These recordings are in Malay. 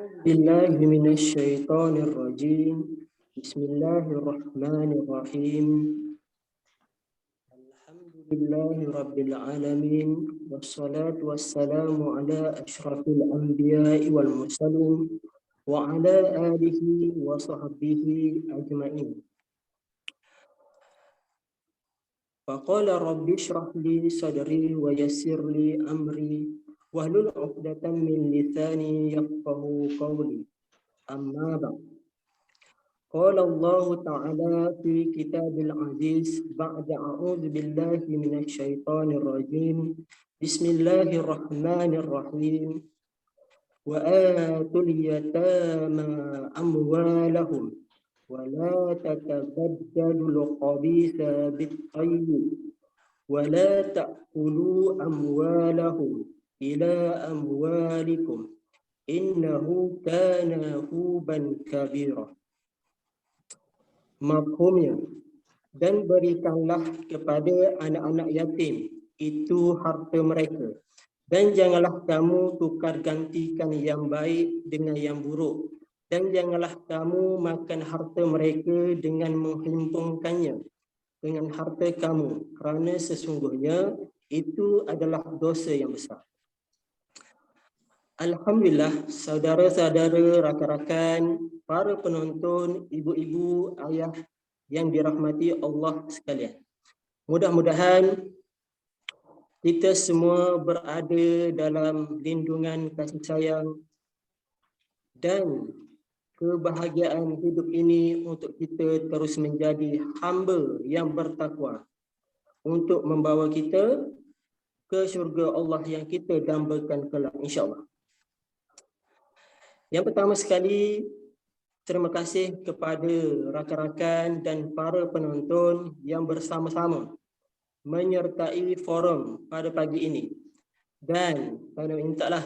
بالله من الشيطان الرجيم. بسم الله الرحمن الرحيم. الحمد لله رب العالمين، والصلاة والسلام على أشرف الأنبياء والمرسلين وعلى آله وصحبه أجمعين. فقال رب اشرح لي صدري ويسر لي أمري واحلل عقدة من لساني يفقهوا قولي. أما بعد، قال الله تعالى في كتاب العزيز بعد أعوذ بالله من الشيطان الرجيم. بسم الله الرحمن الرحيم. وآتوا اليتامى أموالهم ولا تتبدلوا الخبيث بالطيب ولا تأكلوا أموالهم إلى أموالكم إنه كان حوبا كبيرا. Mafhumnya, dan berikanlah kepada anak-anak yatim itu harta mereka, dan janganlah kamu tukar gantikan yang baik dengan yang buruk, dan janganlah kamu makan harta mereka dengan menghimpunkannya dengan harta kamu, kerana sesungguhnya itu adalah dosa yang besar. Alhamdulillah, saudara-saudara, rakan-rakan, para penonton, ibu-ibu, ayah yang dirahmati Allah sekalian. Mudah-mudahan kita semua berada dalam lindungan kasih sayang dan kebahagiaan hidup ini untuk kita terus menjadi hamba yang bertakwa untuk membawa kita ke syurga Allah yang kita dambakan kelak, insya-Allah. Yang pertama sekali, terima kasih kepada rakan-rakan dan para penonton yang bersama-sama menyertai forum pada pagi ini. Dan saya mintalah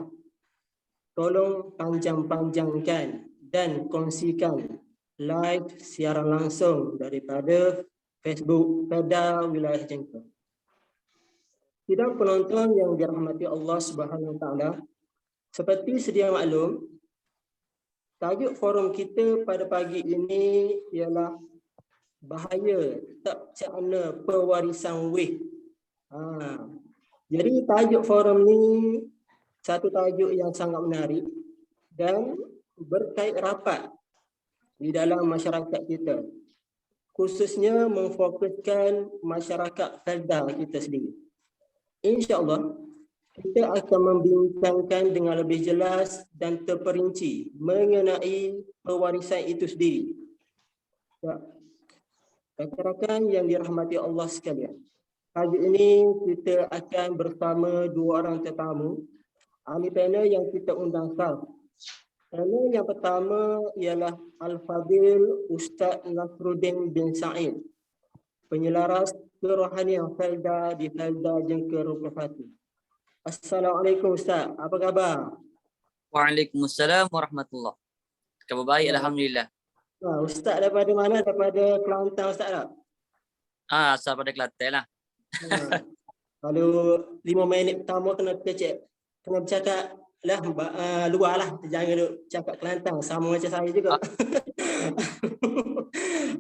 tolong panjang-panjangkan dan kongsikan live siaran langsung daripada Facebook Perda Wilayah Jengkau. Sidang penonton yang dirahmati Allah Subhanahu Wa Taala, seperti sedia maklum, tajuk forum kita pada pagi ini ialah bahaya tak cakna pewarisan weh. Jadi tajuk forum ni satu tajuk yang sangat menarik dan berkait rapat di dalam masyarakat kita, khususnya memfokuskan masyarakat Felda kita sendiri. InsyaAllah kita akan membincangkan dengan lebih jelas dan terperinci mengenai pewarisan itu sendiri. Rakan-rakan yang dirahmati Allah sekalian, pagi ini kita akan bersama dua orang tetamu ahli panel yang kita undang khas. Panel yang pertama ialah Al-Fadil Ustaz Nasruddin bin Said, penyelaras kerohanian Felda di Felda Jengkau Rukafati. Assalamualaikum Ustaz, apa khabar? Waalaikumsalam warahmatullahi. Khabar baik, alhamdulillah. Ustaz daripada mana? Daripada Kelantan Ustaz tak? Asal pada Kelantan lah. Kalau 5 minit pertama kena kecek, kena bercakap lah luar lah, jangan duk cakap Kelantan, sama macam saya juga.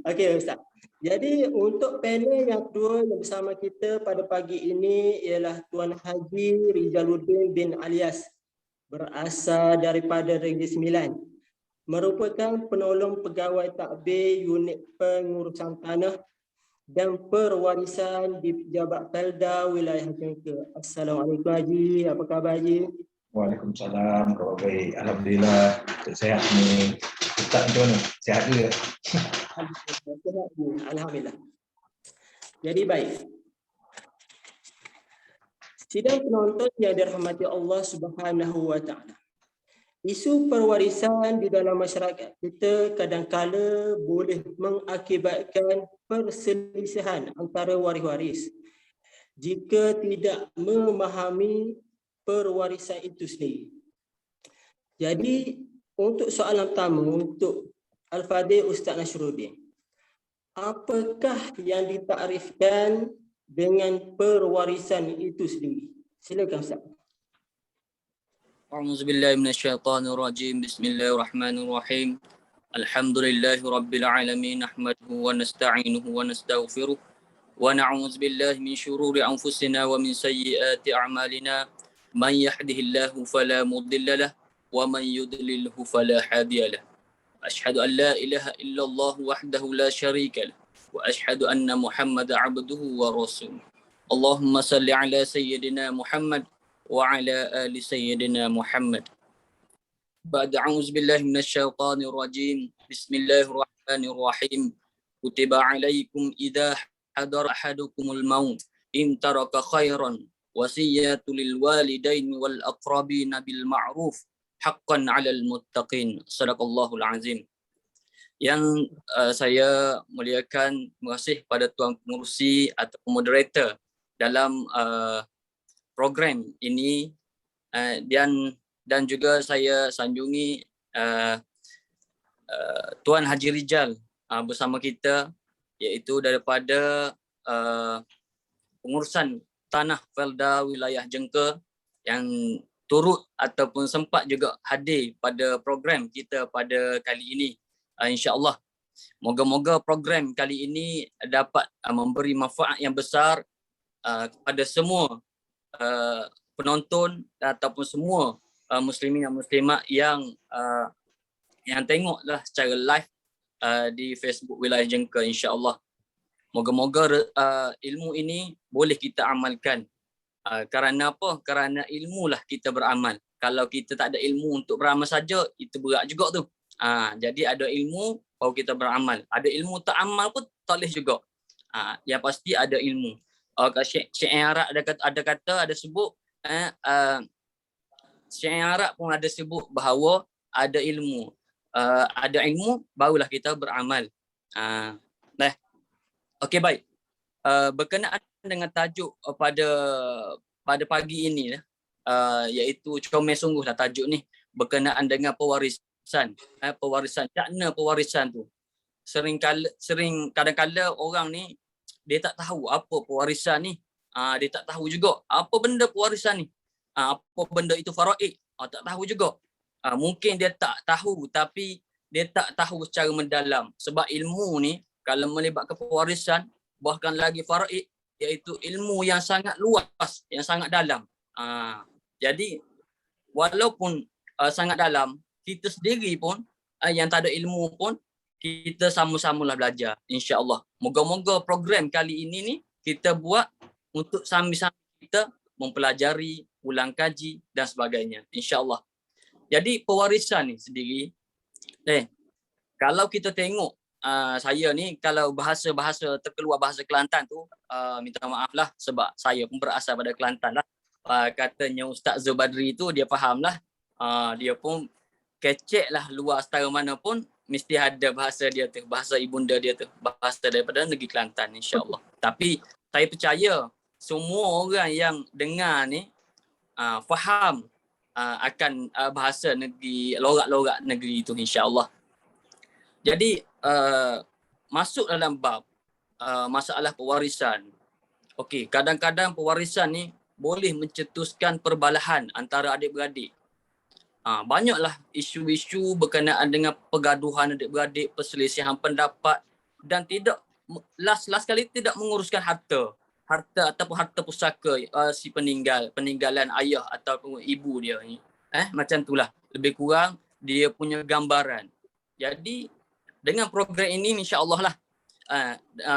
Okey Ustaz. Jadi untuk panel yang kedua yang bersama kita pada pagi ini ialah Tuan Haji Rijaluddin bin Alias, berasal daripada Negeri Sembilan, merupakan penolong pegawai takbir unit pengurusan tanah dan perwarisan di Pejabat Felda Wilayah Jengkau. Assalamualaikum Haji, apa khabar Haji? Waalaikumsalam, khabar baik. Alhamdulillah, sihat ni. Ustaz macam mana? Sihat juga? Alhamdulillah. Jadi baik. Sidang penonton yang dirahmati Allah Subhanahu Wa Taala. Isu perwarisan di dalam masyarakat kita kadang-kala boleh mengakibatkan perselisihan antara waris-waris jika tidak memahami perwarisan itu sendiri. Jadi untuk soalan pertama untuk Al-Fadil Ustaz Nasruddin, apakah yang ditakrifkan dengan perwarisan itu sendiri? Silakan Ustaz. أعوذ بالله من الشيطان الرجيم. بسم الله الرحمن الرحيم. الحمد لله رب العالمين، نحمده ونستعينه ونستغفره ونعوذ بالله من شرور أنفسنا ومن سيئات أعمالنا. من يهده الله فلا مضل له ومن يضلله فلا هادي له. أشهد أن لا إله إلا الله وحده لا شريك له وأشهد أن محمدا عبده ورسوله. اللهم صل على سيدنا محمد وعلى آل سيدنا محمد. بعد أعوذ بالله من الشيطان الرجيم. بسم الله الرحمن الرحيم. كتب عليكم إذا حضر أحدكم الموت إن ترك خيرا وصية للوالدين والأقربين بالمعروف حقا على المتقين. Sadaqallahul Azim. Yang saya muliakan, terima kasih pada Tuan Pengerusi atau moderator dalam program ini, dan juga saya sanjungi Tuan Haji Rijal bersama kita, iaitu daripada pengurusan tanah Felda wilayah Jengka yang turut ataupun sempat juga hadir pada program kita pada kali ini. InsyaAllah, moga-moga program kali ini dapat memberi manfaat yang besar kepada semua penonton ataupun semua muslimin dan muslimat yang tengoklah secara live di Facebook wilayah Jengka, insya-Allah. Moga-moga ilmu ini boleh kita amalkan. Kerana apa? Kerana ilmulah kita beramal. Kalau kita tak ada ilmu untuk beramal saja, itu berat juga tu. Jadi ada ilmu baru kita beramal. Ada ilmu tak amal pun tak boleh juga. Yang pasti ada ilmu. Syair Arab ada sebut, syair Arab pun ada sebut bahawa ada ilmu. Ada ilmu barulah kita beramal. Okey, baik. Berkenaan dengan tajuk pada pagi ini, iaitu comel sungguhlah tajuk ni, berkenaan dengan pewarisan. Cakna pewarisan tu. Kadang-kadang orang ni dia tak tahu apa pewarisan ni. Dia tak tahu juga apa benda pewarisan ni. Apa benda itu faraid. Tak tahu juga. Mungkin dia tak tahu, tapi dia tak tahu secara mendalam. Sebab ilmu ni kalau melibatkan pewarisan, bahkan lagi faraid, iaitu ilmu yang sangat luas, yang sangat dalam. Jadi walaupun sangat dalam, kita sendiri pun yang tak ada ilmu pun, kita sama-samalah belajar, insya-Allah. Moga-moga program kali ini ni kita buat untuk sambil-sambil kita mempelajari, ulang kaji dan sebagainya, insya-Allah. Jadi pewarisan ni sendiri, kalau kita tengok, saya ni kalau bahasa terkeluar bahasa Kelantan tu, minta maaf lah sebab saya pun berasal pada Kelantan lah. Katanya Ustaz Zubadri tu dia faham lah. Dia pun kecek lah luar setara mana pun mesti ada bahasa dia tu, bahasa ibunda dia tu, bahasa daripada negeri Kelantan, insya-Allah. Tapi saya percaya semua orang yang dengar ni faham akan bahasa negeri, lorak-lorak negeri itu, insya-Allah. Jadi masuk dalam bab masalah pewarisan. Okey, kadang-kadang pewarisan ni boleh mencetuskan perbalahan antara adik-beradik. Banyaklah isu-isu berkenaan dengan pergaduhan adik-beradik, perselisihan pendapat, dan tidak last kali tidak menguruskan harta ataupun harta pusaka si peninggalan ayah ataupun ibu dia ni. Macam itulah. Lebih kurang dia punya gambaran. Jadi dengan program ini, insya-Allah lah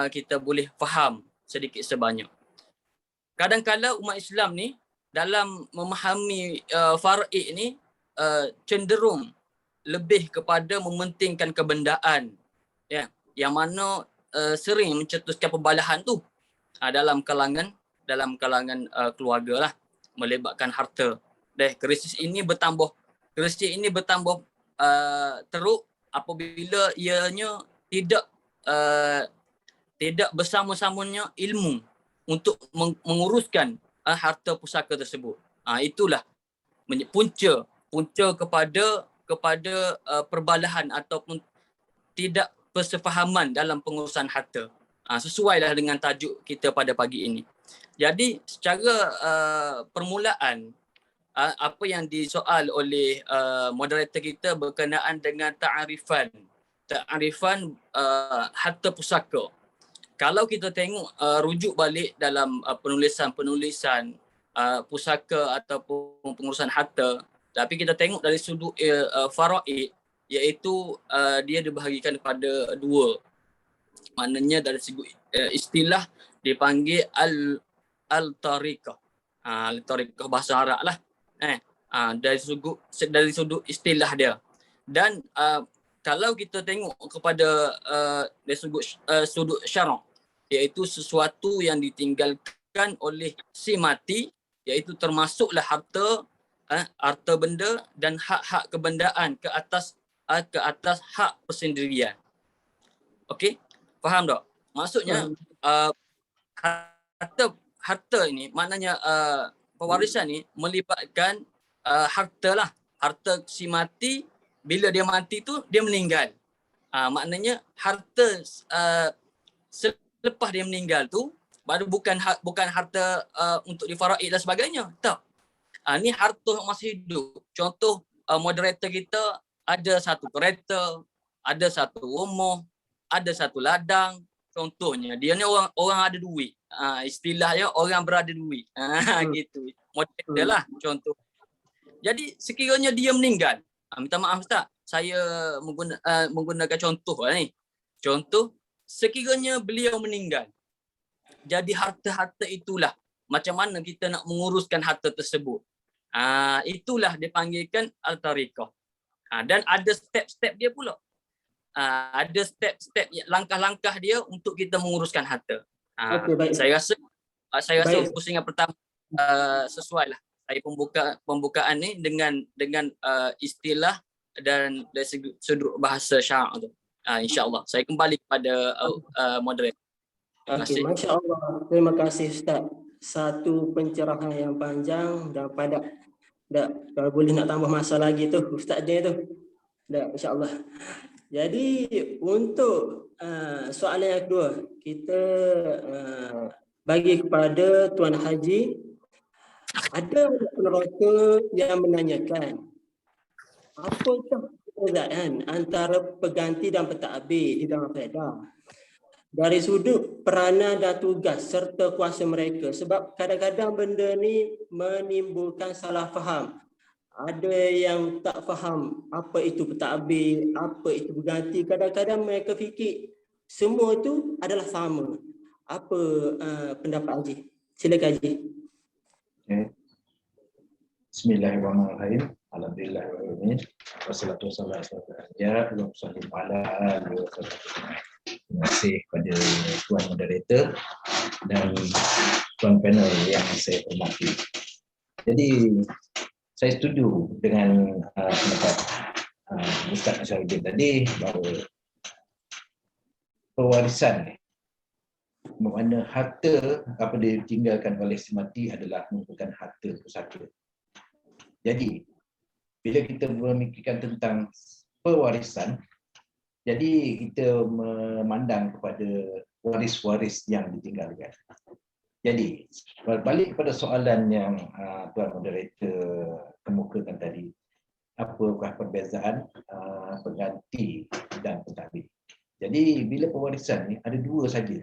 kita boleh faham sedikit sebanyak. Kadang-kadang umat Islam ni dalam memahami faraid ni cenderung lebih kepada mementingkan kebendaan, ya, yang mana sering mencetuskan perbalahan tu dalam kalangan keluarga lah, melibatkan harta. Krisis ini bertambah teruk apabila ianya tidak bersama-samanya ilmu untuk menguruskan harta pusaka tersebut. Itulah punca kepada perbalahan ataupun tidak persefahaman dalam pengurusan harta. Sesuailah dengan tajuk kita pada pagi ini. Jadi secara permulaan, apa yang disoal oleh moderator kita berkenaan dengan ta'arifan harta pusaka. Kalau kita tengok rujuk balik dalam penulisan pusaka ataupun pengurusan harta, tapi kita tengok dari sudut faraid, iaitu dia dibahagikan kepada dua. Maknanya dari segi istilah dipanggil al-tariqah. Al-tariqah bahasa Arab lah. Dari sudut istilah dia. Dan kalau kita tengok kepada dari sudut syarak, iaitu sesuatu yang ditinggalkan oleh si mati, iaitu termasuklah harta benda dan hak-hak kebendaan ke atas hak persendirian. Okey, faham tak? Maksudnya harta ini maknanya pewarisan ni melibatkan harta si mati. Bila dia mati tu dia meninggal. Maknanya harta selepas dia meninggal tu baru bukan harta untuk difaraid dan sebagainya. Tak. Ni harta masih hidup. Contoh moderator kita ada satu kereta, ada satu rumah, ada satu ladang. Contohnya dia ni orang ada duit. Istilahnya orang berada duit. Gitu. Moderator lah contoh. Jadi sekiranya dia meninggal, minta maaf Ustaz, saya menggunakan contoh ni. Contoh, sekiranya beliau meninggal, jadi harta-harta itulah macam mana kita nak menguruskan harta tersebut. Itulah dipanggilkan al-tariqah. Dan ada step-step dia pula. Ada step-step langkah-langkah dia untuk kita menguruskan harta. Okey, baik. Saya rasa pusingan pertama sesuai lah. Saya pembukaan ni dengan istilah dan dari sudut bahasa syarak tu. InsyaAllah. Saya kembali kepada moderator. Okey, Masya Allah. Terima kasih Ustaz. Satu pencerahan yang panjang dan padat. Kalau boleh nak tambah masa lagi tu Ustaz dia tu. Insya Allah. Jadi untuk soalan yang kedua, kita bagi kepada Tuan Haji. Ada peneroka yang menanyakan, apakah perbezaan antara pengganti dan pentadbir di dalam faedah dari sudut peranan dan tugas serta kuasa mereka? Sebab kadang-kadang benda ni menimbulkan salah faham. Ada yang tak faham apa itu pentadbir, apa itu pengganti. Kadang-kadang mereka fikir semua itu adalah sama. Apa pendapat Haji? Silakan Haji. Okay. Bismillahirrahmanirrahim. Alhamdulillahirrahmanirrahim. Wassalatu wassalamu ala Terima kasih kepada Tuan Moderator dan Tuan Panel yang saya hormati. Jadi, saya setuju dengan pendapat Ustaz Nasruddin tadi bahawa pewarisan bermakna harta apa dia ditinggalkan oleh si mati adalah merupakan harta pusaka. Jadi, bila kita memikirkan tentang pewarisan, jadi kita memandang kepada waris-waris yang ditinggalkan. Jadi, berbalik kepada soalan yang Tuan Moderator kemukakan tadi, apakah perbezaan pengganti dan pentadbir? Jadi, bila pewarisan ni ada dua saja.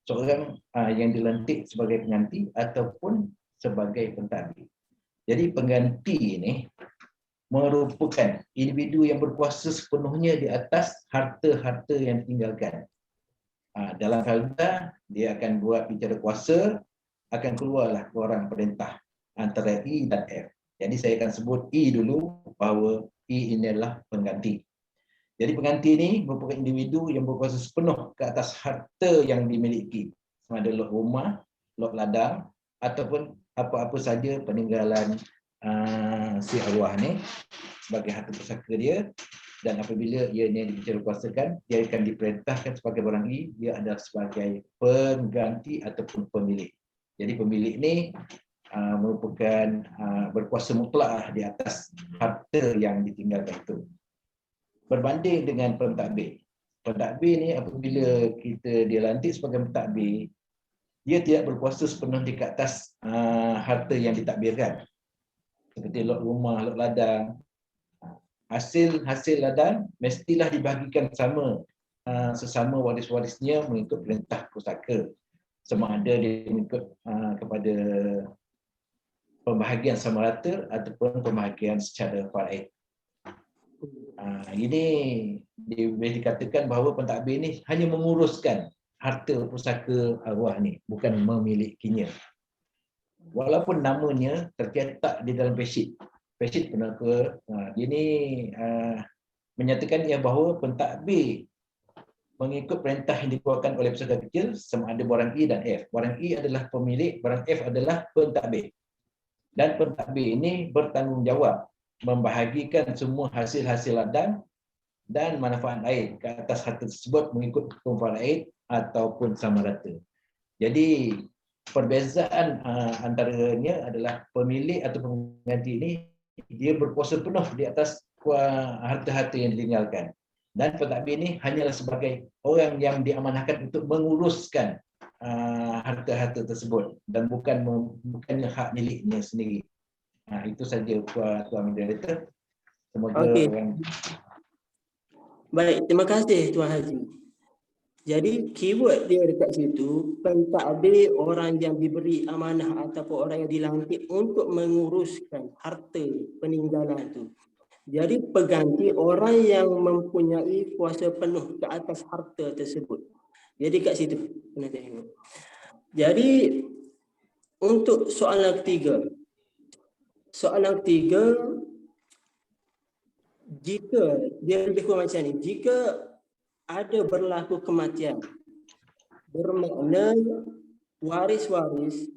Seorang yang dilantik sebagai pengganti ataupun sebagai pentadbir. Jadi pengganti ini merupakan individu yang berkuasa sepenuhnya di atas harta-harta yang ditinggalkan. Dalam faedah, dia akan buat bicara kuasa, akan keluarlah orang perintah antara I dan F. Jadi saya akan sebut I dulu bahawa I ini adalah pengganti. Jadi pengganti ini merupakan individu yang berkuasa sepenuh ke atas harta yang dimiliki. Sama ada lot rumah, lot ladang ataupun apa-apa saja peninggalan si arwah ni sebagai harta pusaka dia. Dan apabila ia ni dibicara kuasakan, dia akan diperintahkan sebagai barang I, dia adalah sebagai pengganti ataupun pemilik. Jadi pemilik ni merupakan berkuasa mutlak di atas harta yang ditinggalkan itu. Berbanding dengan pentadbir. Pentadbir ni apabila kita dilantik sebagai pentadbir, dia tidak berkuasa sepenuh di atas harta yang ditadbirkan. seperti lot rumah, lot ladang. Hasil ladang mestilah dibahagikan sama sesama waris-warisnya mengikut perintah pusaka. Sama ada dia mengikut kepada pembahagian sama rata ataupun pembahagian secara faraid. Ini boleh dikatakan bahawa pentadbir ini hanya menguruskan harta pusaka arwah ni, bukan memilikinya. Walaupun namanya tercetak di dalam pesyit. Pesyit kenapa? Dia ni menyatakan ia bahawa pentadbir mengikut perintah yang dikeluarkan oleh pusaka kecil sama ada barang E dan F. Barang E adalah pemilik, barang F adalah pentadbir. Dan pentadbir ini bertanggungjawab membahagikan semua hasil-hasil ladang dan manfaat air ke atas harta tersebut mengikut hukum faraid ataupun sama rata. Jadi perbezaan antaranya adalah pemilik atau pengganti ini dia berkuasa penuh di atas harta-harta yang ditinggalkan. Dan pentadbir ini hanyalah sebagai orang yang diamanahkan untuk menguruskan harta-harta tersebut dan bukannya hak miliknya sendiri. Itu saja Tuan Moderator. Semoga orang... Baik, terima kasih Tuan Haji. Jadi keyword dia dekat situ, pentadbir orang yang diberi amanah ataupun orang yang dilantik untuk menguruskan harta peninggalan itu. Jadi pengganti orang yang mempunyai kuasa penuh ke atas harta tersebut. Jadi kat situ kena tengok. Jadi untuk soalan ketiga. Soalan ketiga, jika dia lebih kurang macam ni, jika ada berlaku kematian, bermakna waris-waris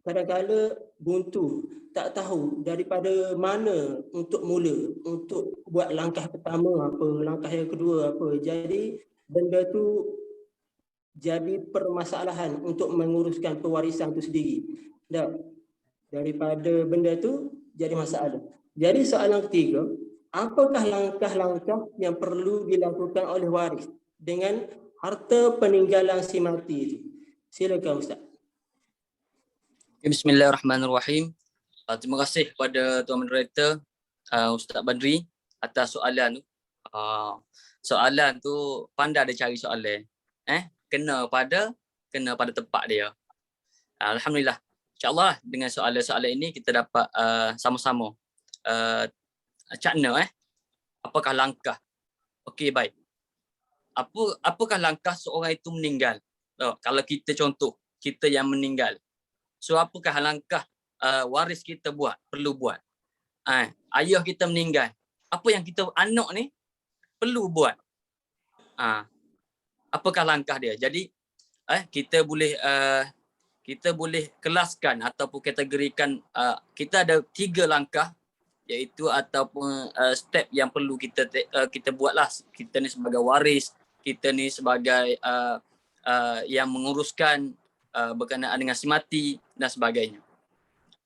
kadang-kadang buntu, tak tahu daripada mana untuk mula, untuk buat langkah pertama apa, langkah yang kedua apa. Jadi benda tu jadi permasalahan untuk menguruskan pewarisan tu sendiri. Daripada benda tu jadi masalah. Jadi soalan ketiga, apakah langkah-langkah yang perlu dilakukan oleh waris dengan harta peninggalan si mati itu? Silakan Ustaz. Bismillahirrahmanirrahim. Terima kasih kepada Tuan Moderator Ustaz Badri atas soalan tu. Soalan tu pandai dia cari soalan. Kena pada tempat dia. Alhamdulillah. InsyaAllah dengan soalan-soalan ini kita dapat sama-sama cakna apakah langkah. Okey, baik. Apakah langkah seorang itu meninggal? Kalau kita contoh, kita yang meninggal. So apakah langkah waris kita perlu buat? Ayah kita meninggal. Apa yang kita anak ni perlu buat? Apakah langkah dia? Jadi kita boleh kelaskan ataupun kategorikan kita ada 3 langkah iaitu ataupun step yang perlu kita buatlah. Kita ni sebagai waris, kita ni sebagai yang menguruskan berkenaan dengan si mati dan sebagainya.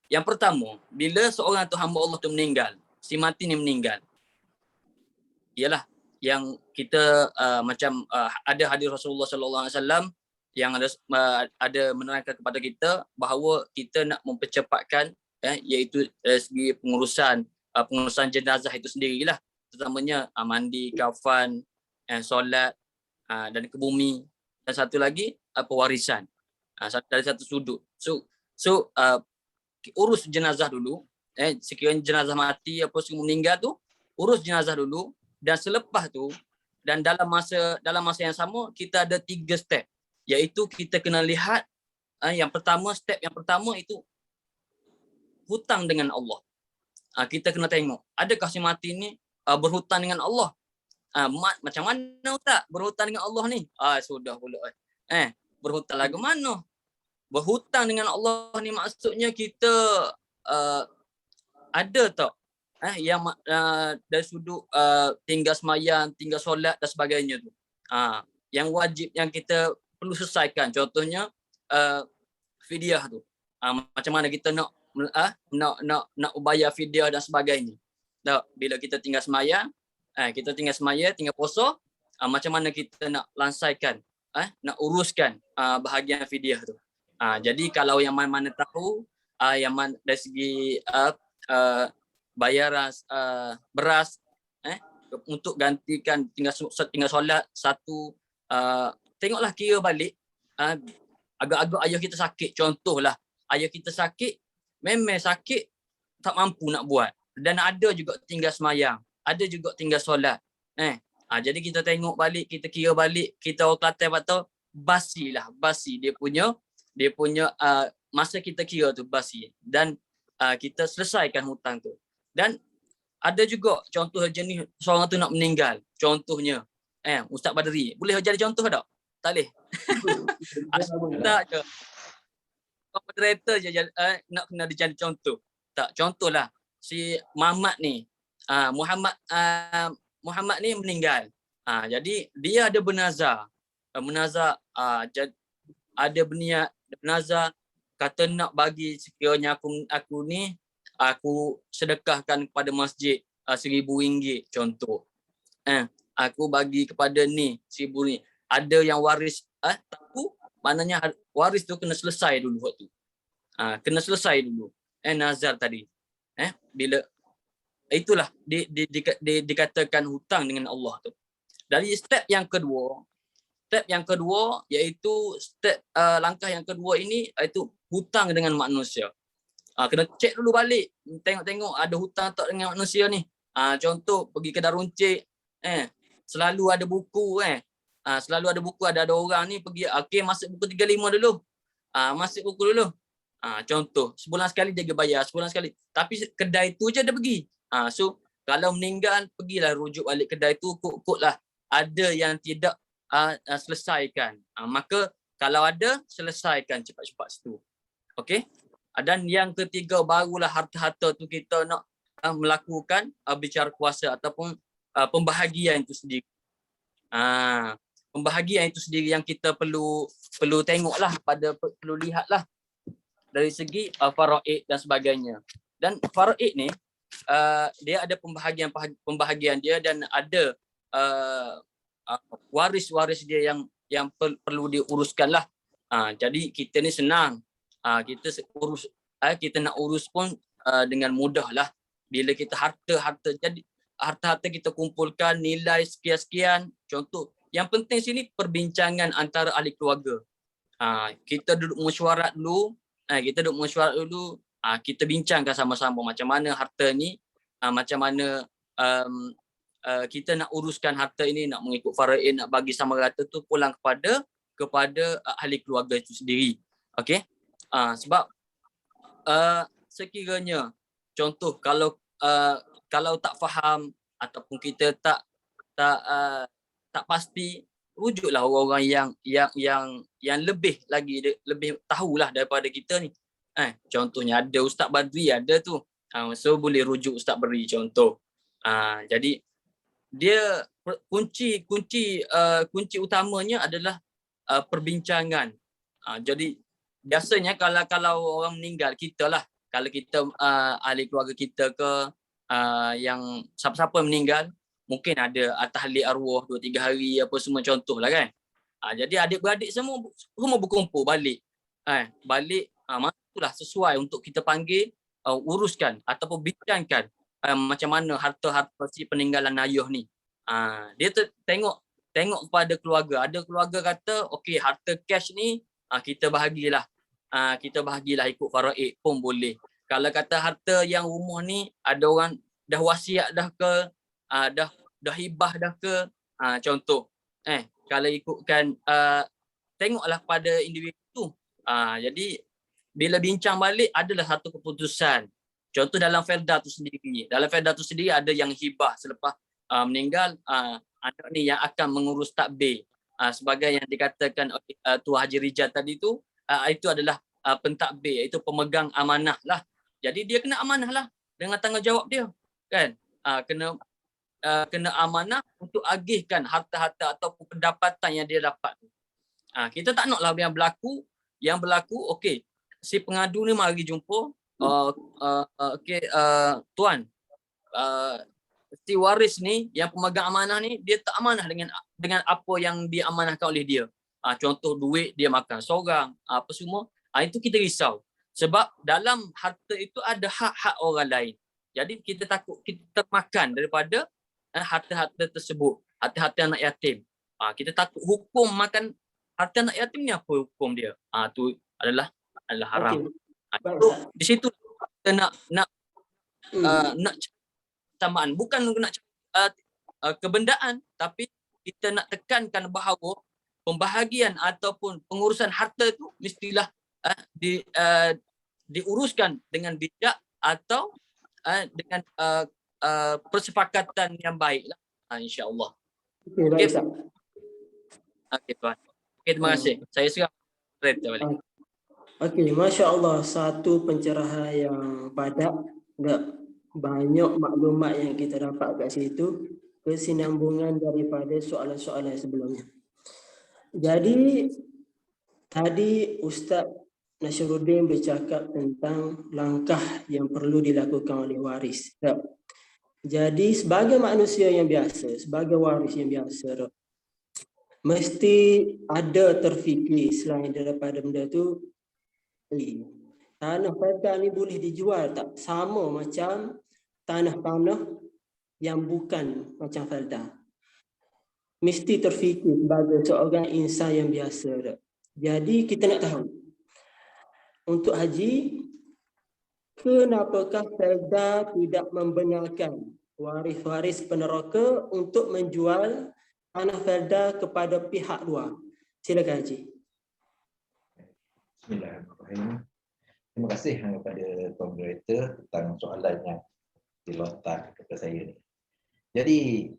Yang pertama, bila seorang tu hamba Allah tu meninggal, si mati ni meninggal, ialah yang kita macam ada hadis Rasulullah sallallahu alaihi wasallam yang ada menerangkan kepada kita bahawa kita nak mempercepatkan iaitu segi pengurusan jenazah itu sendirilah, terutamanya mandi, kafan, solat dan ke bumi, dan satu lagi pewarisan dari satu sudut. So urus jenazah dulu, sekiranya jenazah mati apa semua meninggal tu, urus jenazah dulu, dan selepas tu dan dalam masa yang sama kita ada 3 step, iaitu kita kena lihat step yang pertama itu hutang dengan Allah. Kita kena tengok adakah si mati ni berhutang dengan Allah. Macam mana tak berhutang dengan Allah ni? Sudah pula. Berhutang lagu mana? Berhutang dengan Allah ni maksudnya kita ada tak yang dari sudut tinggal semayang, tinggal solat dan sebagainya tu. Yang wajib yang kita perlu selesaikan, contohnya fidyah tu. Macam mana kita nak bayar fidyah dan sebagainya. Bila kita tinggal semayang, tinggal puasa, macam mana kita nak lansaikan, nak uruskan bahagian fidyah tu. Jadi kalau yang mana tahu, yang mana dari segi bayaran beras untuk gantikan tinggal solat satu. Tengoklah kira balik, agak-agak ayah kita sakit, contohlah ayah kita sakit, memang sakit tak mampu nak buat, dan ada juga tinggal semayang, ada juga tinggal solat. Jadi kita tengok balik, kita kira balik, kita orang Kelantan kata basi dia punya masa kita kira tu basi, dan kita selesaikan hutang tu. Dan ada juga contoh jenis seorang tu nak meninggal, contohnya Ustaz Badri, boleh jadi contoh tak? Tak boleh. Tak je. Moderator je nak kena dijadi contoh. Tak, contohlah si Muhammad ni, Muhammad ni meninggal. Jadi dia ada bernazar, ada berniat bernazar, kata nak bagi sekiranya aku ni aku sedekahkan kepada masjid RM1,000 contoh. Aku bagi kepada ni RM1,000 ni. Ada yang waris aku, maknanya waris tu kena selesai dulu waktu. Kena selesai dulu. Nazar tadi. Bila itulah dikatakan hutang dengan Allah tu. Dari step yang kedua iaitu langkah yang kedua ini iaitu hutang dengan manusia. Kena cek dulu balik, tengok ada hutang tak dengan manusia ni. Contoh pergi kedai runcit, selalu ada buku, ada orang ni pergi, okey masuk buku 35 dulu. Masuk buku dulu. Contoh, sebulan sekali dia bayar, sebulan sekali. Tapi kedai tu je dia pergi. So kalau meninggal, pergilah rujuk balik kedai tu, kok-koklah ada yang tidak selesaikan. Maka kalau ada, selesaikan cepat-cepat situ. Okey? Dan yang ketiga, barulah harta-harta tu kita nak melakukan bicara kuasa ataupun pembahagian itu sendiri. Pembahagian itu sendiri yang kita perlu tengoklah, perlu lihatlah dari segi faraid dan sebagainya. Dan faraid ni dia ada pembahagian dia, dan ada waris-waris dia yang perlu diuruskan lah. Jadi kita ni senang, kita nak urus pun dengan mudah lah. Bila kita harta kita kumpulkan nilai sekian-sekian, contoh. Yang penting sini perbincangan antara ahli keluarga. Kita duduk mesyuarat dulu, kita bincangkan sama-sama macam mana harta ni, macam mana kita nak uruskan harta ini, nak mengikut faraid, nak bagi sama rata tu pulang kepada ahli keluarga itu sendiri. Okey? Sebab sekiranya contoh kalau tak faham ataupun kita tak pasti, rujuklah orang-orang yang lebih tahulah daripada kita ni. Contohnya ada Ustaz Badri ada tu. So boleh rujuk Ustaz Badri contoh. Jadi dia kunci utamanya adalah perbincangan. Jadi biasanya kalau orang meninggal, kita lah, kalau kita ahli keluarga kita ke yang siapa-siapa meninggal, mungkin ada tahli arwah 2-3 hari apa semua contohlah kan. Jadi adik-beradik semua berkumpul balik. Masuklah sesuai untuk kita panggil, uruskan ataupun bincangkan macam mana harta-harta si peninggalan ayah ni. Dia tengok kepada keluarga. Ada keluarga kata, okey harta cash ni kita bahagilah. Kita bahagilah ikut faraid pun boleh. Kalau kata harta yang rumah ni ada orang dah wasiat dah ke, dah hibah dah ke, contoh. Kalau ikutkan tengoklah pada individu tu. Jadi bila bincang balik adalah satu keputusan. Contoh dalam Felda tu sendiri. Dalam Felda tu sendiri ada yang hibah selepas meninggal, anak ni yang akan mengurus takbir. Sebagai yang dikatakan oleh Tuan Haji Rijal tadi tu, itu adalah pentakbir, itu pemegang amanah lah. Jadi dia kena amanah lah dengan tanggungjawab dia. Kan? Kena amanah untuk agihkan harta-harta ataupun pendapatan yang dia dapat. Kita tak naklah yang berlaku okey, si pengadu ni mari jumpa, okey tuan, si waris ni yang pemegang amanah ni dia tak amanah dengan apa yang diamanahkan oleh dia. Contoh duit dia makan seorang, apa semua, itu kita risau. Sebab dalam harta itu ada hak-hak orang lain. Jadi kita takut kita termakan daripada harta-harta tersebut, harta-harta anak yatim. Kita takut hukum makan harta anak yatim ni, apa hukum dia? Tu adalah haram. Baik, So, Ustaz. di situ kita nak nak samaan, bukan nak kebendaan, tapi kita nak tekankan bahawa pembahagian ataupun pengurusan harta itu mestilah diuruskan dengan bijak atau dengan persepakatan yang baiklah, insya-Allah. Okey, baik, Ustaz. Okey, tuan. Okey, terima kasih. Saya serah kereta balik. Okey, masya-Allah, satu pencerahan yang padat, banyak maklumat yang kita dapat kat situ, kesinambungan daripada soalan-soalan sebelumnya. Jadi tadi Ustaz Nasruddin bercakap tentang langkah yang perlu dilakukan oleh waris. Jadi sebagai manusia yang biasa, sebagai waris yang biasa, mesti ada terfikir selain daripada benda tu, tanah falda ni boleh dijual tak? Sama macam tanah-tanah yang bukan macam falda. Mesti terfikir sebagai seorang insan yang biasa. Jadi kita nak tahu, untuk haji, kenapakah falda tidak membenarkan waris-waris peneroka untuk menjual tanah falda kepada pihak luar? Silakan Haji. Bismillahirrahmanirrahim. Terima kasih kepada Tuan Moderator tentang soalan yang dilontarkan kepada saya ni. Jadi,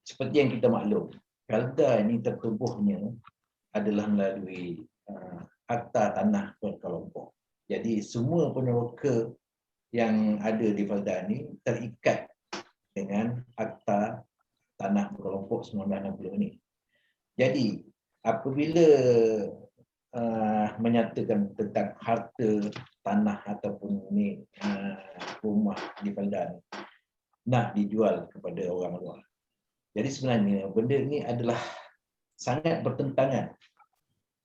seperti yang kita maklum, falda ini tertubuhnya adalah melalui akta tanah berkelompok. Jadi, semua peneroka yang ada di falda ini terikat dengan akta tanah berkelompok 1960 ini. Jadi, apabila menyatakan tentang harta tanah ataupun rumah di falda ni nak dijual kepada orang luar. Jadi sebenarnya benda ini adalah sangat bertentangan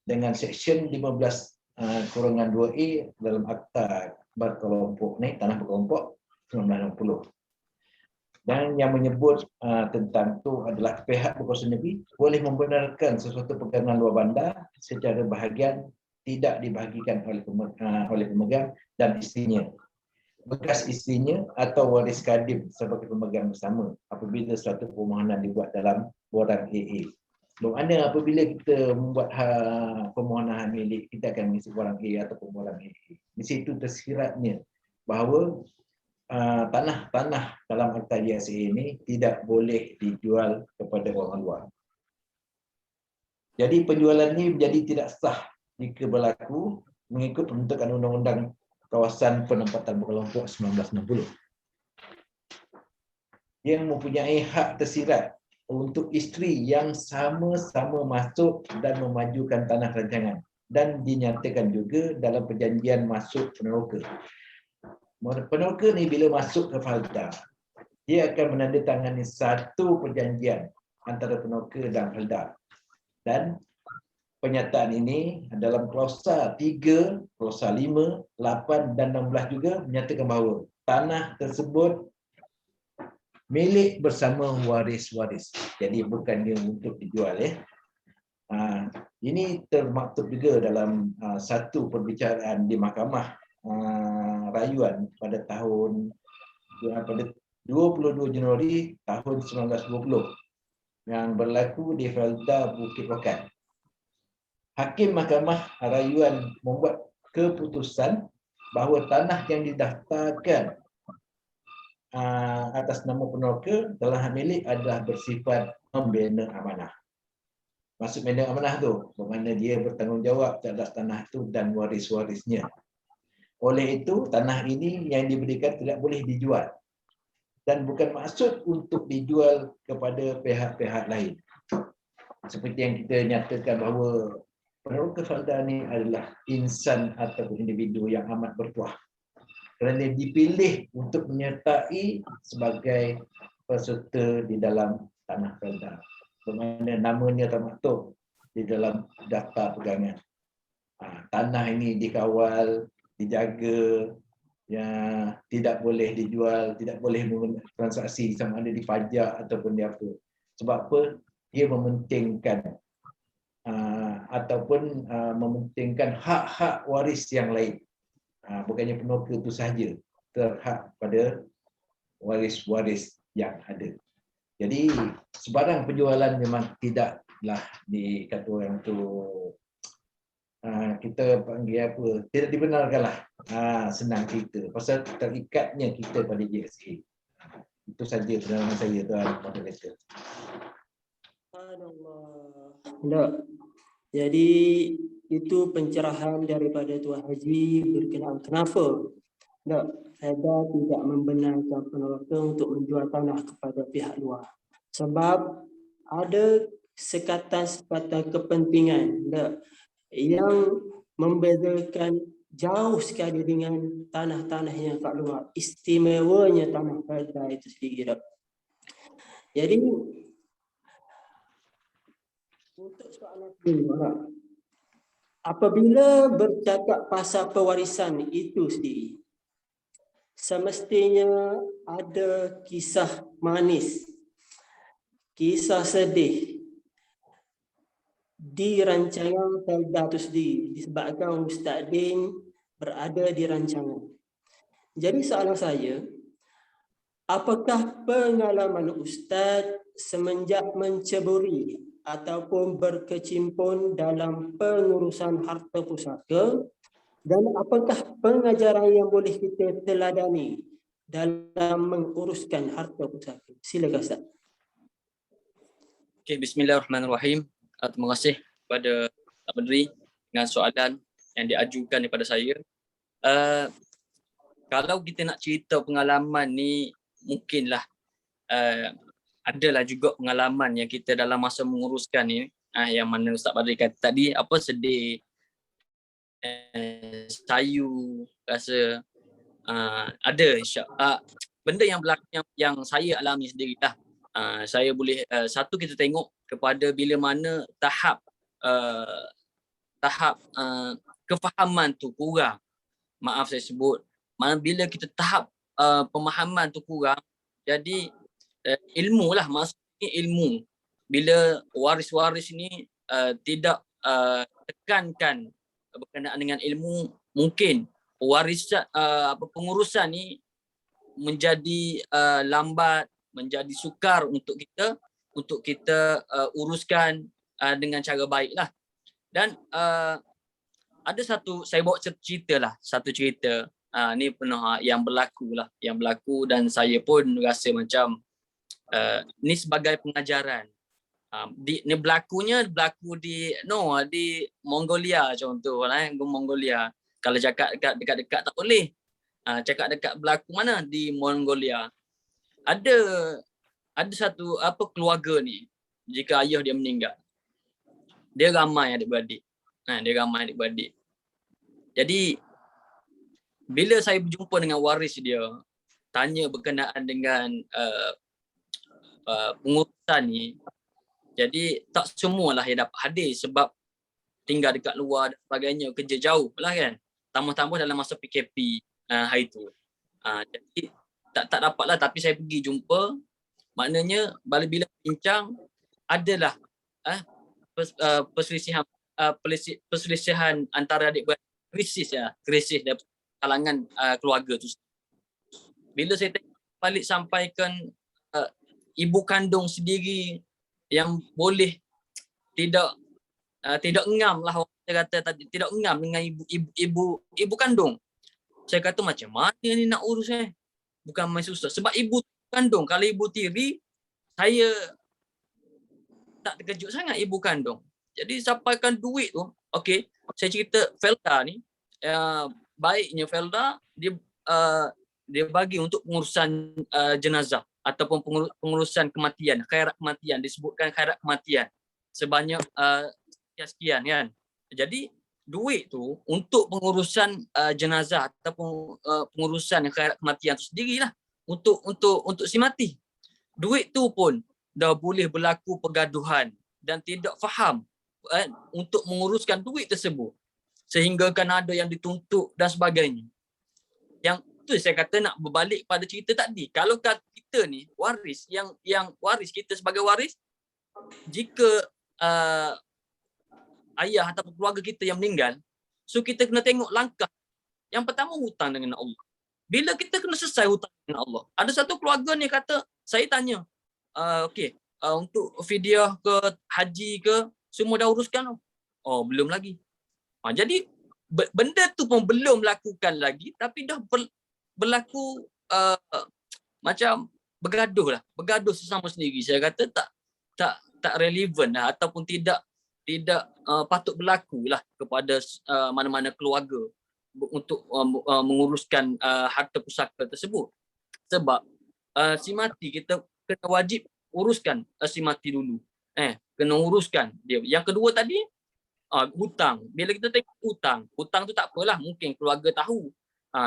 dengan Seksyen 15-2A dalam Akta Berkelompok ni, Tanah Berkelompok 1960. Dan yang menyebut tentang itu adalah pihak berkuasa negeri boleh membenarkan sesuatu pegangan luar bandar secara bahagian tidak dibahagikan oleh pemegang dan isterinya, bekas isterinya atau waris kadim sebagai pemegang bersama apabila suatu permohonan dibuat dalam borang AA. Bermakna apabila kita membuat permohonan milik, kita akan mengisi borang A atau borang AA. Di situ tersiratnya bahawa tanah-tanah dalam akta ISA ini tidak boleh dijual kepada orang luar. Jadi penjualan ini menjadi tidak sah jika berlaku mengikut pembentukan Undang-Undang Kawasan Penempatan Berkelompok 1960 yang mempunyai hak tersirat untuk isteri yang sama-sama masuk dan memajukan tanah rancangan dan dinyatakan juga dalam perjanjian masuk peneroka. Peneroka ni bila masuk ke falda, dia akan menandatangani satu perjanjian antara peneroka dan falda. Dan pernyataan ini dalam klausa 3, klausa 5, 8 dan 16 juga menyatakan bahawa tanah tersebut milik bersama waris-waris. Jadi bukan dia untuk dijual ya. Ini termaktub juga dalam satu perbicaraan di Mahkamah Rayuan pada 22 Januari tahun 1920 yang berlaku di falda Bukit Rokan. Hakim Mahkamah Rayuan membuat keputusan bahawa tanah yang didaftarkan atas nama peneroka dalam hak milik adalah bersifat membina amanah. Maksud membina amanah tu bermakna dia bertanggungjawab terhadap tanah itu dan waris-warisnya. Oleh itu, tanah ini yang diberikan tidak boleh dijual dan bukan maksud untuk dijual kepada pihak-pihak lain. Seperti yang kita nyatakan bahawa peneroka falda ini adalah insan atau individu yang amat bertuah kerana dipilih untuk menyertai sebagai peserta di dalam tanah falda. Bermakna namanya termaktub di dalam daftar pegangan. Tanah ini dikawal, dijaga, yang tidak boleh dijual, tidak boleh transaksi sama ada dipajak ataupun di apa. Sebab apa? Dia mementingkan ataupun mementingkan hak-hak waris yang lain. Bukannya penoka itu sahaja, terhak pada waris-waris yang ada. Jadi sebarang penjualan memang tidaklah dikata orang tu kita panggil apa, tidak dibenarkanlah. Senang cerita pasal terikatnya kita pada JSA. Itu saja pendapat saya, tuan moderator. Subhanallah. Jadi itu pencerahan daripada Tuan Haji berkenaan kenapa Feda tidak membenarkan peneroka untuk menjual tanah kepada pihak luar. Sebab ada sekatan-sekatan kepentingan yang membezakan jauh sekali dengan tanah-tanah yang kat luar. Istimewanya tanah Feda itu sendiri. Jadi untuk soalan ini, apabila bercakap pasal pewarisan itu sendiri, semestinya ada kisah manis, kisah sedih di rancangan Felda itu sendiri disebabkan Ustaz Din berada di rancangan. Jadi soalan saya, apakah pengalaman Ustaz semenjak menceburi ataupun berkecimpung dalam pengurusan harta pusaka, dan apakah pengajaran yang boleh kita teladani dalam menguruskan harta pusaka? Silakan Ustaz. Okay, bismillahirrahmanirrahim. Terima kasih kepada Pak Menteri dengan soalan yang diajukan daripada saya. Kalau kita nak cerita pengalaman ni, mungkinlah adalah juga pengalaman yang kita dalam masa menguruskan ni, yang mana Ustaz Badri kata tadi, apa sedih, sayu, rasa ada benda yang berlaku yang saya alami sendirilah. Saya boleh satu, kita tengok kepada bila mana tahap kefahaman tu kurang. Maaf saya sebut, mana bila kita tahap pemahaman tu kurang, jadi ilmu lah, maksudnya ilmu. Bila waris-waris ni tidak tekankan berkenaan dengan ilmu, mungkin warisan pengurusan ni menjadi lambat, menjadi sukar untuk kita uruskan dengan cara baik lah. Dan ada saya bawa satu cerita ni pernah yang berlaku dan saya pun rasa macam ni sebagai pengajaran. Ni berlaku di Mongolia contohlah, Mongolia. Kalau cakap dekat tak boleh. Cakap dekat berlaku mana di Mongolia. Ada satu keluarga ni, jika ayah dia meninggal, dia ramai adik-beradik. Jadi bila saya berjumpa dengan waris dia, tanya berkenaan dengan pengurusan ni, jadi tak semualah yang dapat hadir sebab tinggal dekat luar dan sebagainya, kerja jauh lah kan. Tambah-tambah dalam masa PKP hari tu. Jadi tak dapatlah, tapi saya pergi jumpa. Maknanya bila bincang adalah perselisihan antara adik-beradik, krisis dalam kalangan keluarga tu. Bila saya tengok balik sampaikan ibu kandung sendiri yang boleh tidak ngam lah, orang kata tadi, tidak ngam dengan ibu kandung. Saya kata macam mana ni nak urus bukan main susah. Sebab ibu kandung, kalau ibu tiri, saya tak terkejut sangat ibu kandung. Jadi sampaikan duit tu, okey, saya cerita Felda ni, baiknya Felda dia bagi untuk pengurusan jenazah ataupun pengurusan kematian, khairat kematian, disebutkan khairat kematian sebanyak sekian kan. Jadi duit tu untuk pengurusan jenazah ataupun pengurusan khairat kematian tu sendirilah, untuk si mati. Duit tu pun dah boleh berlaku pergaduhan dan tidak faham untuk menguruskan duit tersebut. sehingga kan ada yang dituntut dan sebagainya. Yang tu saya kata nak berbalik pada cerita tadi. Kalau kita ni waris, yang waris kita sebagai waris, jika ayah atau keluarga kita yang meninggal, so kita kena tengok langkah. Yang pertama, hutang dengan Allah. Bila kita kena selesai hutang dengan Allah, ada satu keluarga ni kata, saya tanya, untuk fidyah ke haji ke semua dah uruskan? Oh, belum lagi. Jadi benda tu pun belum lakukan lagi, tapi dah berlaku macam bergaduh sesama sendiri. Saya kata tak relevan lah, ataupun tidak patut berlaku lah kepada mana-mana keluarga untuk menguruskan harta pusaka tersebut. Sebab si mati kita kena wajib uruskan si mati dulu. Kena uruskan dia. Yang kedua tadi, hutang. Bila kita tengok hutang tu tak apalah, mungkin keluarga tahu.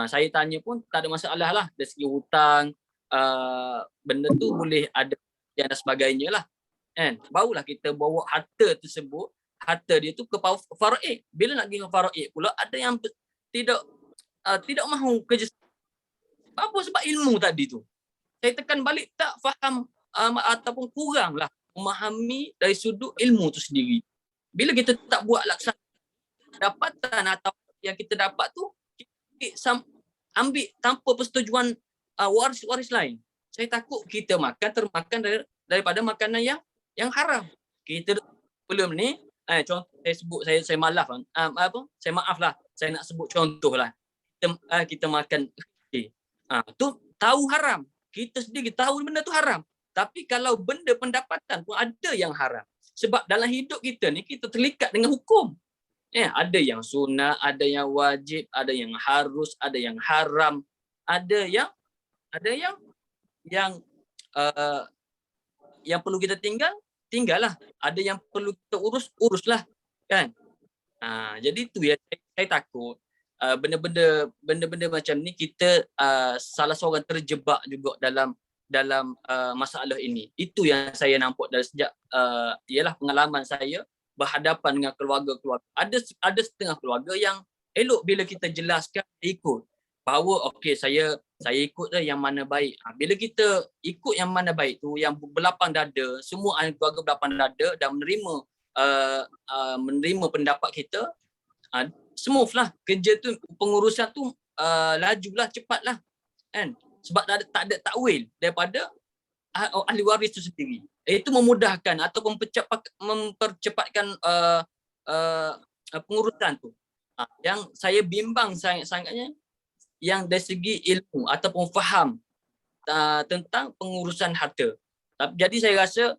Saya tanya pun tak ada masalah lah. Dari segi hutang, benda tu boleh ada dan sebagainya lah. Barulah kita bawa harta tersebut, harta dia tu ke faraid. Bila nak pergi ke faraid pula, ada yang tidak mahu kerja. Apa sebab ilmu tadi tu? Saya tekan balik, tak faham ataupun kurang lah memahami dari sudut ilmu tu sendiri. Bila kita tak buat laksana, dapatan atau yang kita dapat tu, kita ambil tanpa persetujuan waris-waris lain. Saya takut kita termakan daripada makanan yang haram. Kita belum ni, contoh saya sebut, saya maaf lah, saya nak sebut contoh lah. Kita makan tu tahu haram. Kita sendiri tahu benda tu haram. Tapi kalau benda pendapatan pun ada yang haram. Sebab dalam hidup kita ni, kita terlibat dengan hukum. Ada yang sunat, ada yang wajib, ada yang harus, ada yang haram, ada yang perlu kita tinggallah. Ada yang perlu kita uruslah, kan? Jadi tu ya, saya takut benda-benda macam ni kita salah seorang terjebak juga dalam masalah ini. Itu yang saya nampak dari sejak ialah pengalaman saya berhadapan dengan keluarga-keluarga. Ada setengah keluarga yang elok bila kita jelaskan, ikut bahawa okey, saya ikut yang mana baik. Bila kita ikut yang mana baik tu, yang berlapang dada, semua ahli keluarga berlapang dada dan menerima pendapat kita, smooth lah kerja tu, pengurusan tu lajulah, cepatlah, kan? Sebab tak ada takwil daripada ahli waris tu sendiri. Itu memudahkan atau mempercepatkan pengurusan tu. Yang saya bimbang sangatnya yang dari segi ilmu ataupun faham tentang pengurusan harta. Jadi saya rasa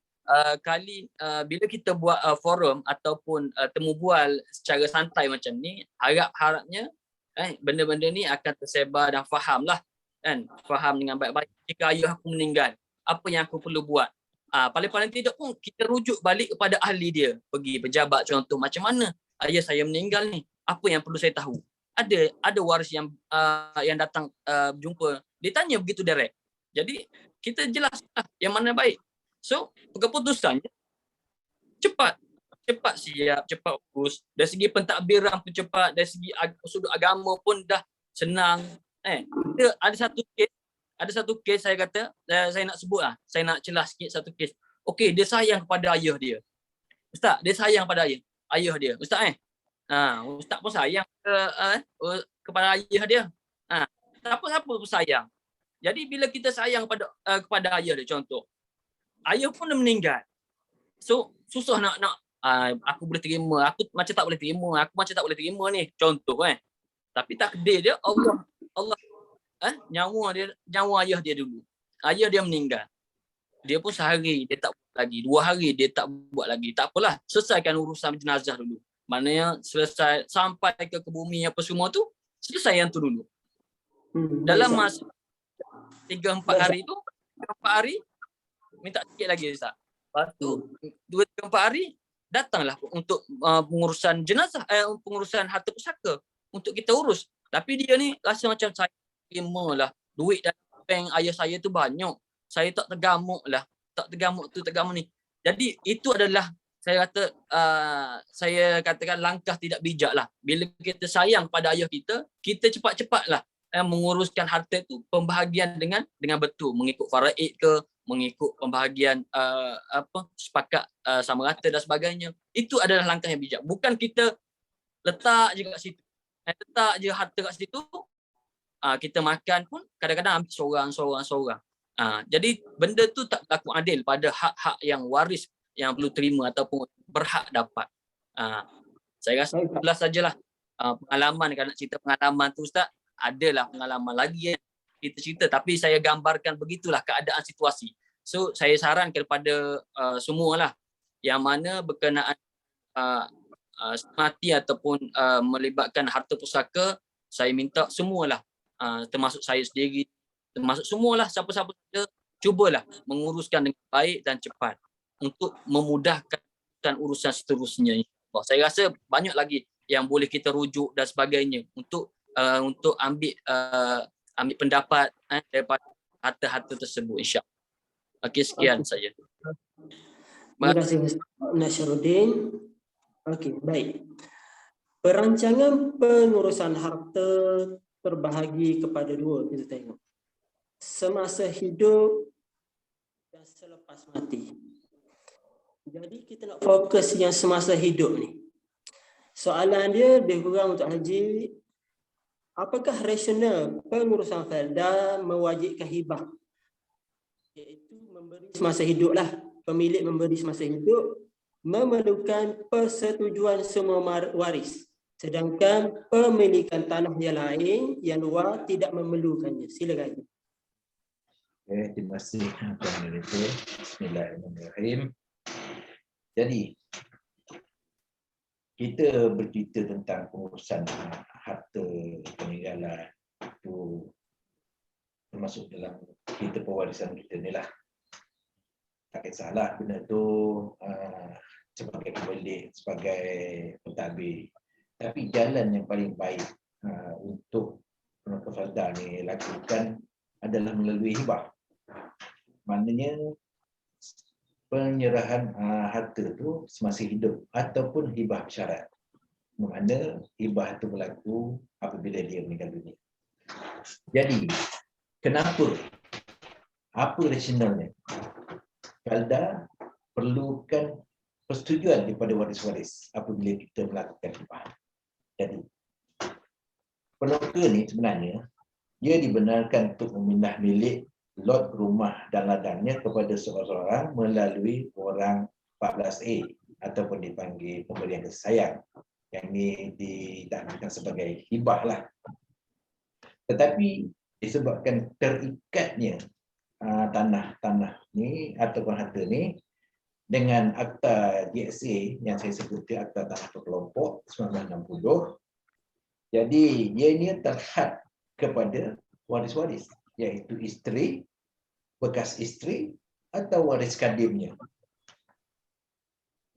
bila kita buat forum ataupun temu bual secara santai macam ni, harapnya benda-benda ni akan tersebar dan fahamlah, kan? Faham dengan baik-baik. Jika ayah aku meninggal, apa yang aku perlu buat? Paling-paling tidak pun kita rujuk balik kepada ahli dia. Pergi pejabat contoh, macam mana ayah saya meninggal ni? Apa yang perlu saya tahu? Ada waris yang datang jumpa, dia tanya begitu direct. Jadi kita jelaslah yang mana baik. So keputusannya cepat siap, cepat urus. Dari segi pentadbiran pun cepat, dari segi sudut agama pun dah senang. Ada satu kes saya kata, saya nak sebut lah, saya nak celah sikit satu kes. Okey, dia sayang kepada ayah dia. Ustaz, dia sayang kepada ayah dia. Ustaz Ustaz pun sayang kepada ayah dia. Siapa-siapa pun sayang. Jadi bila kita sayang kepada ayah dia, contoh, ayah pun dah meninggal. So susah nak aku boleh terima, aku macam tak boleh terima ni, contoh kan. Tapi takdir dia, Allah nyawa ayah dia dulu. Ayah dia meninggal. Dia pun sehari dia tak buat lagi, 2 hari dia tak buat lagi. Tak apalah, selesaikan urusan jenazah dulu. Maknanya selesai sampai ke bumi apa semua tu, selesai yang tu dulu. Dalam masa 3-4 hari tu, 4 hari minta sikit lagi Ustaz. Lepas tu 2-3-4 hari datanglah untuk pengurusan jenazah, pengurusan harta pusaka untuk kita urus. Tapi dia ni rasa macam saya terima lah, duit dalam bank ayah saya tu banyak, saya tak tergamuk lah, tak tergamuk tu, tergamuk ni. Jadi itu adalah saya kata saya katakan langkah tidak bijak lah. Bila kita sayang pada ayah kita cepat-cepatlah menguruskan harta itu pembahagian dengan betul, mengikut faraid ke, mengikut pembahagian sepakat sama rata dan sebagainya. Itu adalah langkah yang bijak. Bukan kita letak je kat situ. Letak je harta kat situ, kita makan pun kadang-kadang ambil seorang. Jadi benda tu tak berlaku adil pada hak-hak yang waris yang perlu terima ataupun berhak dapat. Saya rasa itulah sajalah pengalaman. Kalau nak cerita pengalaman tu Ustaz, adalah pengalaman lagi kita cerita, tapi saya gambarkan begitulah keadaan situasi. So saya sarankan kepada semualah yang mana berkenaan mati ataupun melibatkan harta pusaka, saya minta semualah, termasuk saya sendiri, termasuk semualah, siapa-siapa saja, cubalah menguruskan dengan baik dan cepat untuk memudahkan urusan seterusnya. Saya rasa banyak lagi yang boleh kita rujuk dan sebagainya untuk ambil pendapat daripada harta-harta tersebut, insya-Allah. Okey, sekian saja. Terima kasih Ustaz Nasruddin. Okey, baik. Perancangan pengurusan harta terbahagi kepada dua, kita tengok. Semasa hidup dan selepas mati. Jadi kita nak fokus yang semasa hidup ni. Soalan dia lebih kurang untuk Haji, apakah rasional pengurusan Felda mewajibkan hibah? Iaitu memberi semasa hidup lah. Pemilik memberi semasa hidup memerlukan persetujuan semua waris. Sedangkan pemilikan tanah yang lain yang luar tidak memerlukannya. Silakan. Okay, terima kasih Tuan Direktur. Bismillahirrahmanirrahim. Jadi, kita bercerita tentang pengurusan harta peninggalan itu termasuk dalam kita pewarisan kita ni lah. Tak kisahlah benda tu sebagai pemilik, sebagai pentadbir. Tapi jalan yang paling baik untuk penukar Felda ni lakukan adalah melalui hibah. Maknanya penyerahan harta tu semasa hidup ataupun hibah syarat. Mana hibah itu berlaku apabila dia meninggal dunia. Jadi, kenapa? Apa rasionalnya? Felda perlukan persetujuan daripada waris-waris apabila kita melakukan hibah. Jadi, penukar ni sebenarnya dia dibenarkan untuk memindah milik lot rumah dan ladangnya kepada seorang melalui orang 14A ataupun dipanggil pemberian kasih sayang. Yang ini didakwakan sebagai hibah lah. Tetapi disebabkan terikatnya tanah ni ataupun harta ni dengan Akta GSA yang saya sebuti, Akta Tanah Berkelompok 1960. Jadi dia ini terhad kepada waris-waris, iaitu isteri, bekas isteri atau waris kadimnya.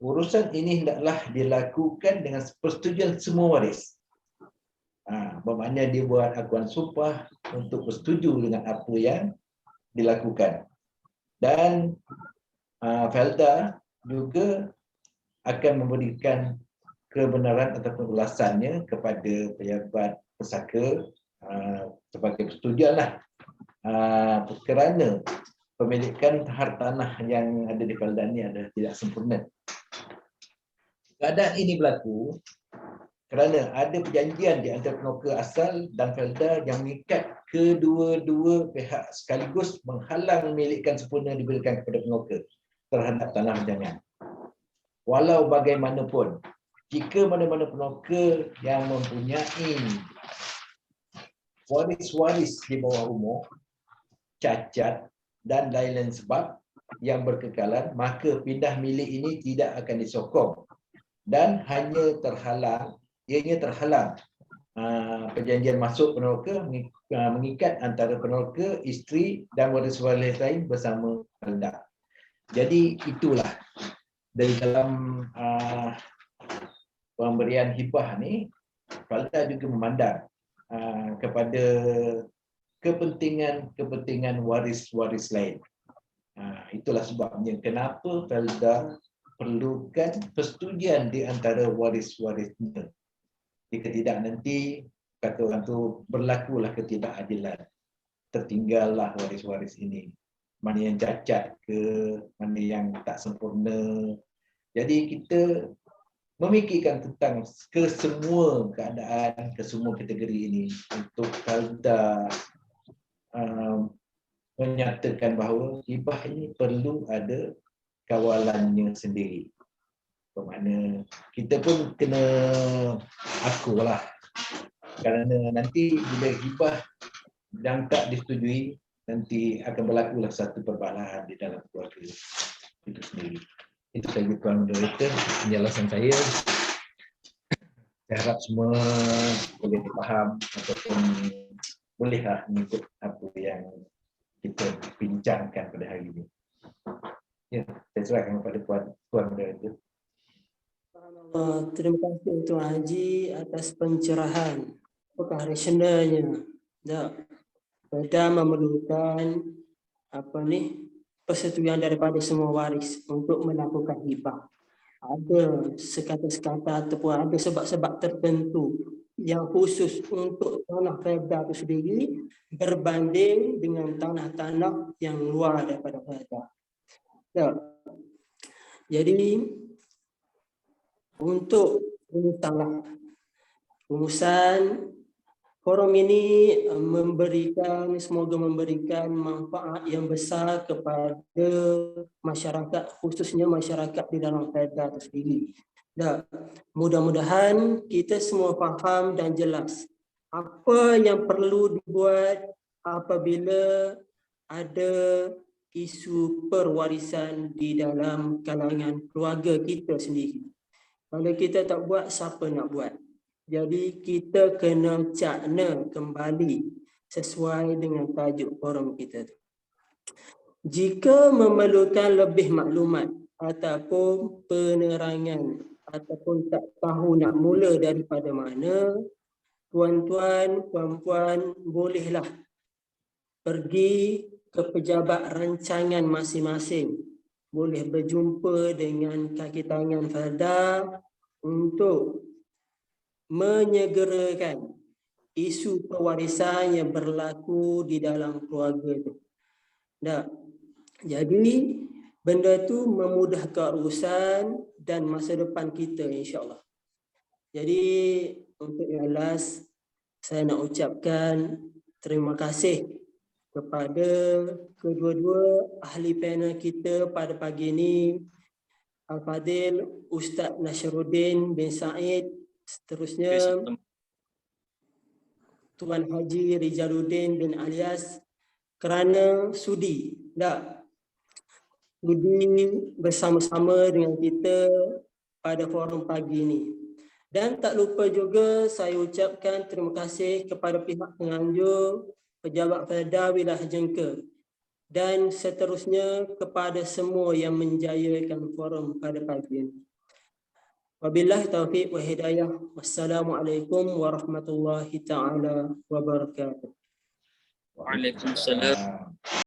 Urusan ini hendaklah dilakukan dengan persetujuan semua waris. Bermakna dia buat akuan sumpah untuk bersetuju dengan apa yang dilakukan. Dan Felda juga akan memberikan kebenaran ataupun ulasannya kepada pejabat pesaka sebagai persetujuan lah. Kerana pemilikan hartanah yang ada di Felda ini adalah tidak sempurna. Keadaan ini berlaku kerana ada perjanjian di antara penukar asal dan Felda yang mengikat kedua-dua pihak sekaligus menghalang memilikan sempurna diberikan kepada penukar terhadap tanah jangan. Walau bagaimanapun, jika mana-mana penukar yang mempunyai waris-waris di bawah umur, cacat dan lain-lain sebab yang berkekalan, maka pindah milik ini tidak akan disokong dan hanya terhalang, ianya terhalang perjanjian masuk penukar mengikat antara penukar, isteri dan waris-waris lain bersama Felda. Jadi itulah dari dalam pemberian hibah ni, Felda juga memandang kepada kepentingan waris-waris lain. Itulah sebabnya kenapa Felda perlukan persetujuan di antara waris-warisnya. Jika tidak, nanti kata orang tu berlakulah ketidakadilan. Tertinggallah waris-waris ini. Mana yang cacat ke, mana yang tak sempurna. Jadi kita memikirkan tentang kesemua keadaan, kesemua kategori ini untuk Falda menyatakan bahawa hibah ini perlu ada kawalannya sendiri. Bermakna kita pun kena akulah, kerana nanti bila hibah yang tak disetujui, nanti akan berlakulah satu perbalahan di dalam keluarga itu sendiri. Itu saja Tuan Moderator, penjelasan saya. Saya harap semua boleh faham ataupun bolehlah mengikut apa yang kita bincangkan pada hari ini. Ya, saya serahkan kepada Tuan Moderator. Terima kasih Tuan Haji atas pencerahan. Apakah rasionalnya? Pada memerlukan persetujuan daripada semua waris untuk melakukan hibah. Ada sekata-sekata ataupun ada sebab-sebab tertentu yang khusus untuk tanah Felda itu sendiri berbanding dengan tanah-tanah yang luar daripada Felda. Jadi untuk rumusan forum ini semoga memberikan manfaat yang besar kepada masyarakat, khususnya masyarakat di dalam Felda itu sendiri. Mudah-mudahan kita semua faham dan jelas apa yang perlu dibuat apabila ada isu perwarisan di dalam kalangan keluarga kita sendiri. Kalau kita tak buat, siapa nak buat? Jadi kita kena cakna kembali sesuai dengan tajuk forum kita tu. Jika memerlukan lebih maklumat ataupun penerangan ataupun tak tahu nak mula daripada mana, tuan-tuan, puan-puan bolehlah pergi ke pejabat rancangan masing-masing. Boleh berjumpa dengan kaki tangan Felda untuk menyegerakan isu pewarisan yang berlaku di dalam keluarga itu. Jadi benda tu memudahkan urusan dan masa depan kita, insya-Allah. Jadi untuk yang last, saya nak ucapkan terima kasih kepada kedua-dua ahli panel kita pada pagi ini, Al-Fadil Ustaz Nasruddin bin Said, seterusnya Tuan Haji Rijaluddin bin Alias, kerana sudi bersama-sama dengan kita pada forum pagi ini. Dan tak lupa juga saya ucapkan terima kasih kepada pihak penganjur, pejabat Felda wilayah Jengka, dan seterusnya kepada semua yang menjayakan forum pada pagi ini. Wabillahi taufiq wa hidayah. Wassalamualaikum warahmatullahi taala wabarakatuh. Waalaikumsalam.